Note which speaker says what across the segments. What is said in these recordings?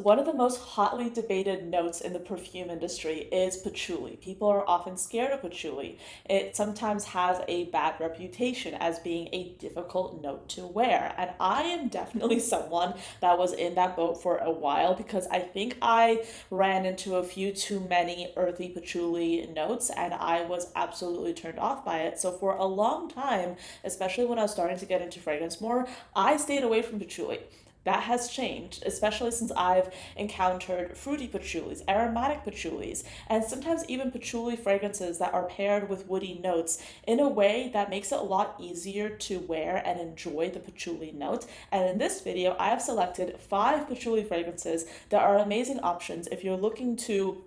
Speaker 1: one of the most hotly debated notes in the perfume industry is patchouli. People are often scared of patchouli. It sometimes has a bad reputation as being a difficult note to wear. And I am definitely someone that was in that boat for a while because I think I ran into a few too many earthy patchouli notes and I was absolutely turned off by it. So for a long time, especially when I was starting to get into fragrance more, I stayed away from patchouli. That has changed, especially since I've encountered fruity patchoulis, aromatic patchoulis, and sometimes even patchouli fragrances that are paired with woody notes in a way that makes it a lot easier to wear and enjoy the patchouli note. And in this video, I have selected 5 patchouli fragrances that are amazing options if you're looking to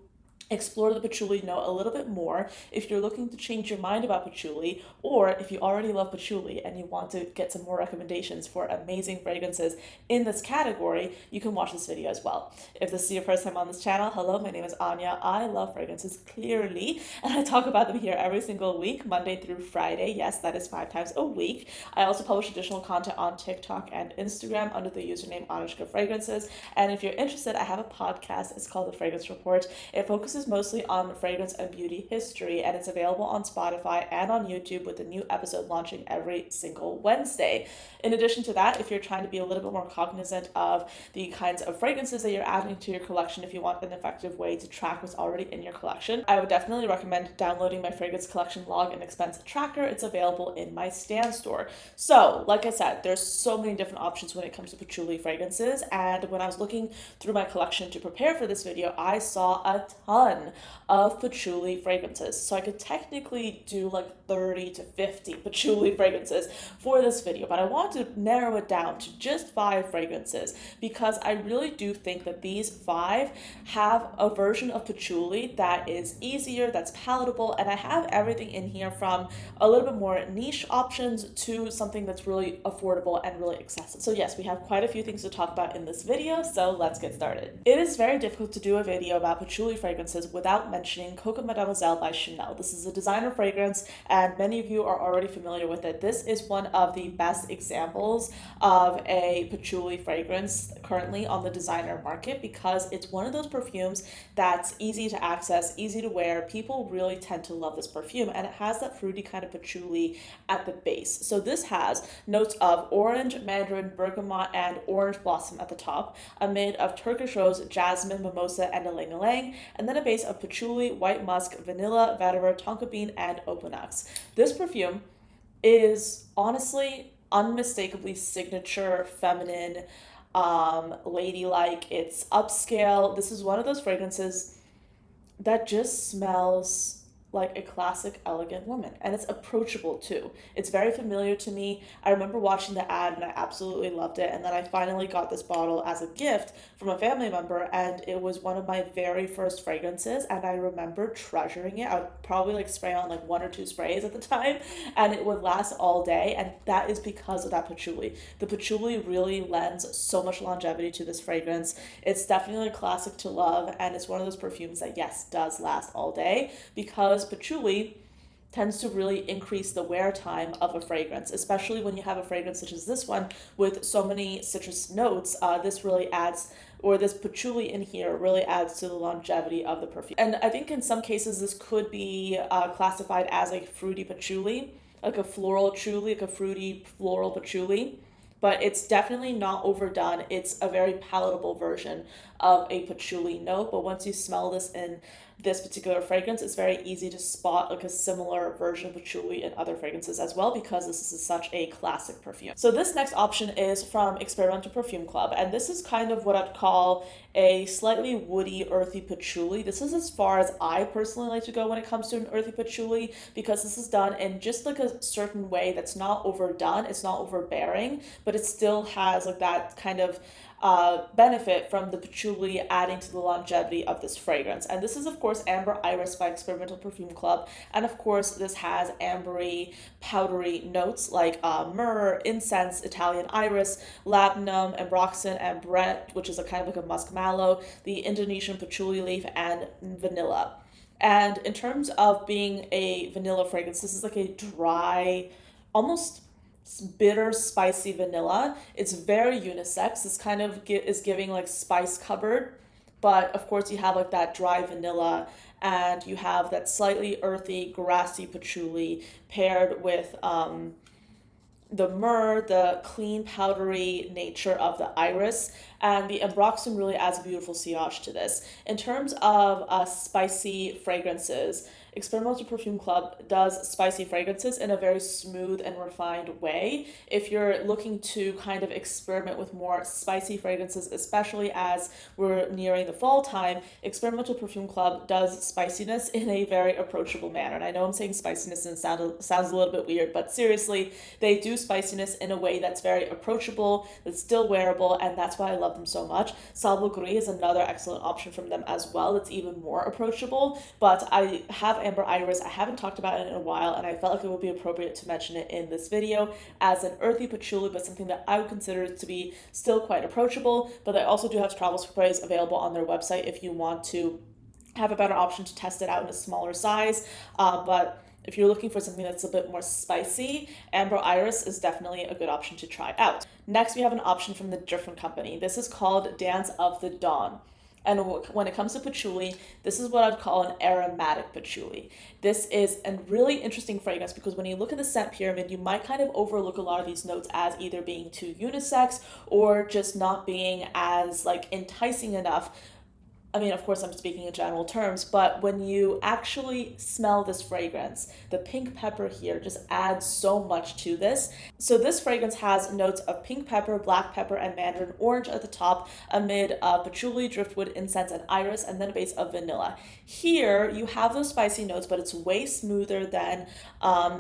Speaker 1: explore the patchouli note a little bit more, if you're looking to change your mind about patchouli, or if you already love patchouli and you want to get some more recommendations for amazing fragrances in this category, you can watch this video as well. If this is your first time on this channel, hello, my name is Anya. I love fragrances clearly, and I talk about them here every single week, Monday through Friday. Yes, that is 5 times a week. I also publish additional content on TikTok and Instagram under the username ANECHKAFRAGRANCES. And if you're interested, I have a podcast. It's called The Fragrance Report. It focuses mostly on fragrance and beauty history, and it's available on Spotify and on YouTube with a new episode launching every single Wednesday. In addition to that, if you're trying to be a little bit more cognizant of the kinds of fragrances that you're adding to your collection, if you want an effective way to track what's already in your collection, I would definitely recommend downloading my fragrance collection log and expense tracker. It's available in my Stan store. So, like I said, there's so many different options when it comes to patchouli fragrances, and when I was looking through my collection to prepare for this video, I saw a ton of patchouli fragrances. So I could technically do like 30 to 50 patchouli fragrances for this video, but I want to narrow it down to just 5 fragrances because I really do think that these 5 have a version of patchouli that is easier, that's palatable, and I have everything in here from a little bit more niche options to something that's really affordable and really accessible. So yes, we have quite a few things to talk about in this video, so let's get started. It is very difficult to do a video about patchouli fragrances without mentioning Coco Mademoiselle by Chanel. This is a designer fragrance and many of you are already familiar with it. This is one of the best examples of a patchouli fragrance currently on the designer market because it's one of those perfumes that's easy to access, easy to wear. People really tend to love this perfume and it has that fruity kind of patchouli at the base. So this has notes of orange, mandarin, bergamot, and orange blossom at the top, a mid of Turkish rose, jasmine, mimosa, and ylang ylang, and then a base of patchouli, white musk, vanilla, vetiver, tonka bean, and opanax. This perfume is honestly unmistakably signature, feminine, ladylike. It's upscale. This is one of those fragrances that just smells like a classic elegant woman, and it's approachable too. It's very familiar to me. I remember watching the ad and I absolutely loved it, and then I finally got this bottle as a gift from a family member and it was one of my very first fragrances and I remember treasuring it. I would probably like spray on like 1 or 2 sprays at the time and it would last all day, and that is because of that patchouli. The patchouli really lends so much longevity to this fragrance. It's definitely a classic to love, and it's one of those perfumes that yes, does last all day because patchouli tends to really increase the wear time of a fragrance, especially when you have a fragrance such as this one with so many citrus notes. This really adds, or this patchouli in here really adds to the longevity of the perfume. And I think in some cases this could be classified as a fruity patchouli, like a floral patchouli, like a fruity floral patchouli. But it's definitely not overdone. It's a very palatable version of a patchouli note, but once you smell this in this particular fragrance, it's very easy to spot like a similar version of patchouli in other fragrances as well because this is such a classic perfume. So this next option is from Experimental Perfume Club, and this is kind of what I'd call a slightly woody, earthy patchouli. This is as far as I personally like to go when it comes to an earthy patchouli because this is done in just like a certain way that's not overdone, it's not overbearing, but it still has like that kind of benefit from the patchouli adding to the longevity of this fragrance. And this is of course Amber Iris by Experimental Perfume Club, and of course this has ambery, powdery notes like myrrh, incense, Italian iris, labdanum, ambroxan, and brett, which is a kind of like a musk mallow, the Indonesian patchouli leaf, and vanilla. And in terms of being a vanilla fragrance, this is like a dry, almost bitter, spicy vanilla. It's very unisex. This kind of is giving like spice cupboard, but of course you have like that dry vanilla, and you have that slightly earthy, grassy patchouli paired with the myrrh, the clean, powdery nature of the iris, and the ambroxan really adds a beautiful sillage to this. In terms of spicy fragrances, Experimental Perfume Club does spicy fragrances in a very smooth and refined way. If you're looking to kind of experiment with more spicy fragrances, especially as we're nearing the fall time, Experimental Perfume Club does spiciness in a very approachable manner. And I know I'm saying spiciness and sounds a little bit weird, but seriously, they do spiciness in a way that's very approachable, that's still wearable, and that's why I love them so much. Sable Gris is another excellent option from them as well. It's even more approachable, but I have Amber Iris. I haven't talked about it in a while, and I felt like it would be appropriate to mention it in this video as an earthy patchouli, but something that I would consider to be still quite approachable. But they also do have travel sprays available on their website if you want to have a better option to test it out in a smaller size. But if you're looking for something that's a bit more spicy, Amber Iris is definitely a good option to try out. Next, we have an option from the different company. This is called Dance of the Dawn. And when it comes to patchouli, this is what I'd call an aromatic patchouli. This is a really interesting fragrance because when you look at the scent pyramid, you might kind of overlook a lot of these notes as either being too unisex or just not being as like enticing enough. I mean, of course, I'm speaking in general terms, but when you actually smell this fragrance, the pink pepper here just adds so much to this. So this fragrance has notes of pink pepper, black pepper, and mandarin orange at the top, amid patchouli, driftwood, incense, and iris, and then a base of vanilla. Here, you have those spicy notes, but it's way smoother than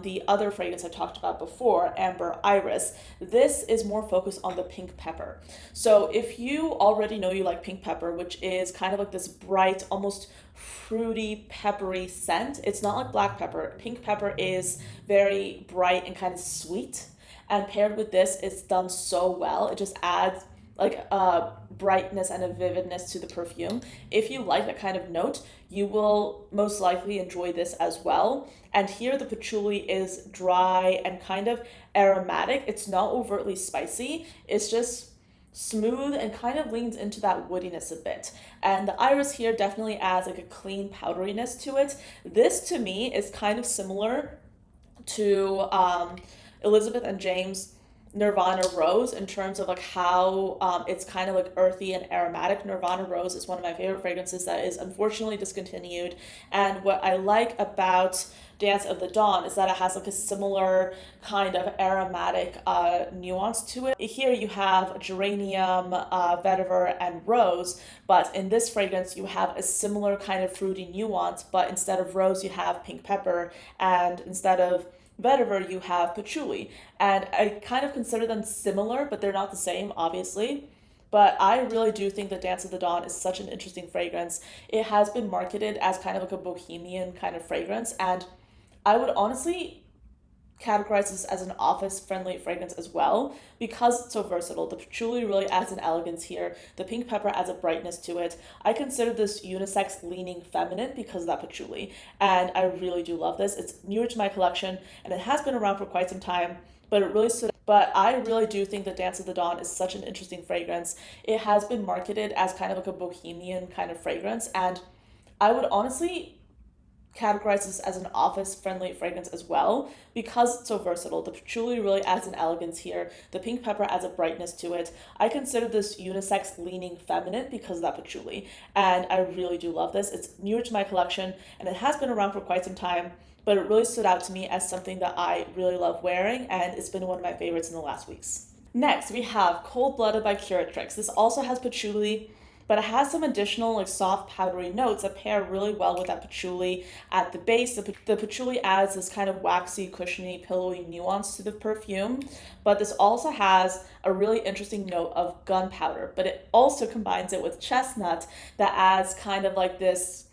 Speaker 1: the other fragrance I talked about before, Amber Iris. This is more focused on the pink pepper. So if you already know you like pink pepper, which is kind of like this bright, almost fruity, peppery scent. It's not like black pepper. Pink pepper is very bright and kind of sweet. And paired with this, it's done so well. It just adds like a brightness and a vividness to the perfume. If you like that kind of note, you will most likely enjoy this as well. And here the patchouli is dry and kind of aromatic. It's not overtly spicy. It's just smooth and kind of leans into that woodiness a bit. And the iris here definitely adds like a clean powderiness to it. This to me is kind of similar to Elizabeth and James Nirvana Rose in terms of like how it's kind of like earthy and aromatic. Nirvana Rose is one of my favorite fragrances that is unfortunately discontinued. And what I like about Dance of the Dawn is that it has like a similar kind of aromatic nuance to it. Here you have geranium, vetiver, and rose, but in this fragrance you have a similar kind of fruity nuance, but instead of rose you have pink pepper, and instead of vetiver you have patchouli. And I kind of consider them similar, but they're not the same, obviously. But I really do think that Dance of the Dawn is such an interesting fragrance. It has been marketed as kind of like a bohemian kind of fragrance, and I would honestly categorize this as an office-friendly fragrance as well because it's so versatile. The patchouli really adds an elegance here. The pink pepper adds a brightness to it. I consider this unisex-leaning feminine because of that patchouli, and I really do love this. It's newer to my collection, and it has been around for quite some time, but it really stood. But I really do think that Dance of the Dawn is such an interesting fragrance. It has been marketed as kind of like a bohemian kind of fragrance, and I would honestly categorize this as an office-friendly fragrance as well because it's so versatile. The patchouli really adds an elegance here. The pink pepper adds a brightness to it. I consider this unisex-leaning feminine because of that patchouli, and I really do love this. It's newer to my collection, and it has been around for quite some time, but it really stood out to me as something that I really love wearing, and it's been one of my favorites in the last weeks. Next, we have Cold Blooded by Curatrix. This also has patchouli, but it has some additional like soft powdery notes that pair really well with that patchouli at the base. The patchouli adds this kind of waxy, cushiony, pillowy nuance to the perfume, but this also has a really interesting note of gunpowder, but it also combines it with chestnut that adds kind of like this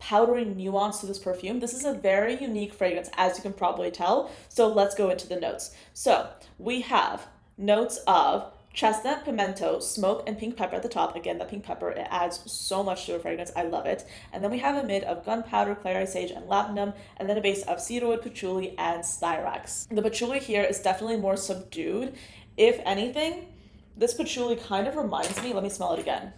Speaker 1: powdery nuance to this perfume. This is a very unique fragrance, as you can probably tell, so let's go into the notes. So we have notes of chestnut, pimento, smoke, and pink pepper at the top. Again, the pink pepper, it adds so much to a fragrance. I love it. And then we have a mid of gunpowder, clary sage, and labdanum, and then a base of cedarwood, patchouli, and styrax. The patchouli here is definitely more subdued. If anything, this patchouli kind of reminds me, let me smell it again.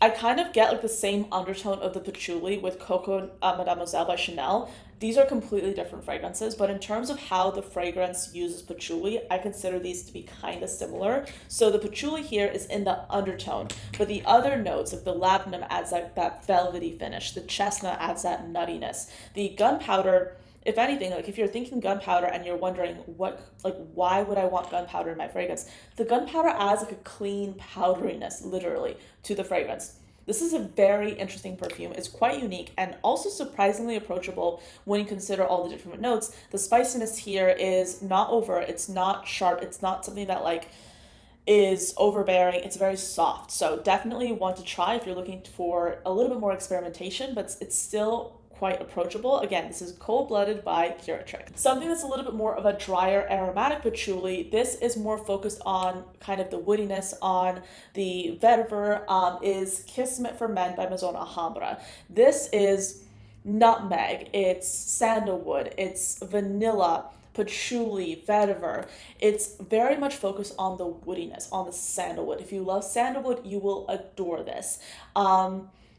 Speaker 1: I kind of get like the same undertone of the patchouli with Coco Mademoiselle by Chanel. These are completely different fragrances, but in terms of how the fragrance uses patchouli, I consider these to be kind of similar. So the patchouli here is in the undertone, but the other notes, like the labdanum adds that velvety finish, the chestnut adds that nuttiness. The gunpowder, if anything, like if you're thinking gunpowder and you're wondering why would I want gunpowder in my fragrance? The gunpowder adds like a clean powderiness, literally, to the fragrance. This is a very interesting perfume. It's quite unique and also surprisingly approachable when you consider all the different notes. The spiciness here is not over, it's not sharp, it's not something that like is overbearing. It's very soft. So definitely want to try if you're looking for a little bit more experimentation, but it's still quite approachable. Again, this is cold-blooded by Curatric. Something that's a little bit more of a drier aromatic patchouli, this is more focused on kind of the woodiness, on the vetiver, is Kissment for Men by Maison Alhambra. This is nutmeg, it's sandalwood, it's vanilla, patchouli, vetiver. It's very much focused on the woodiness, on the sandalwood. If you love sandalwood, you will adore this.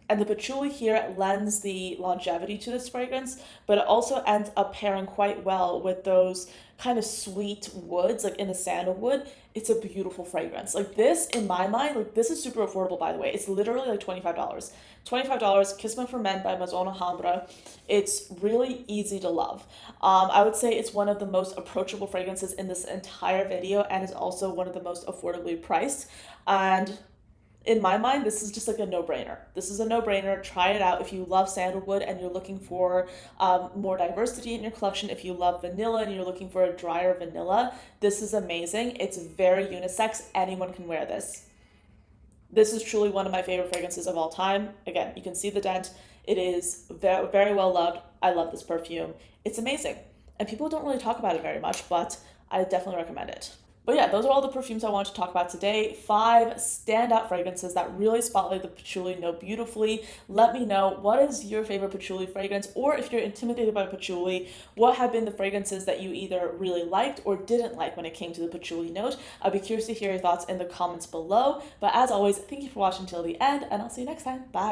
Speaker 1: And the patchouli here lends the longevity to this fragrance, but it also ends up pairing quite well with those kind of sweet woods, like in the sandalwood. It's a beautiful fragrance. Like this, in my mind, like this is super affordable, by the way. It's literally like $25. $25, Kissment for Men by Maison Alhambra. It's really easy to love. I would say it's one of the most approachable fragrances in this entire video and is also one of the most affordably priced. And in my mind, this is just like a no-brainer. This is a no-brainer. Try it out if you love sandalwood and you're looking for more diversity in your collection. If you love vanilla and you're looking for a drier vanilla, this is amazing. It's very unisex. Anyone can wear this. This is truly one of my favorite fragrances of all time. Again, you can see the dent. It is very, very well loved. I love this perfume. It's amazing. And people don't really talk about it very much, but I definitely recommend it. But yeah, those are all the perfumes I wanted to talk about today. 5 standout fragrances that really spotlight the patchouli note beautifully. Let me know, what is your favorite patchouli fragrance? Or if you're intimidated by patchouli, what have been the fragrances that you either really liked or didn't like when it came to the patchouli note? I'd be curious to hear your thoughts in the comments below. But as always, thank you for watching till the end, and I'll see you next time. Bye.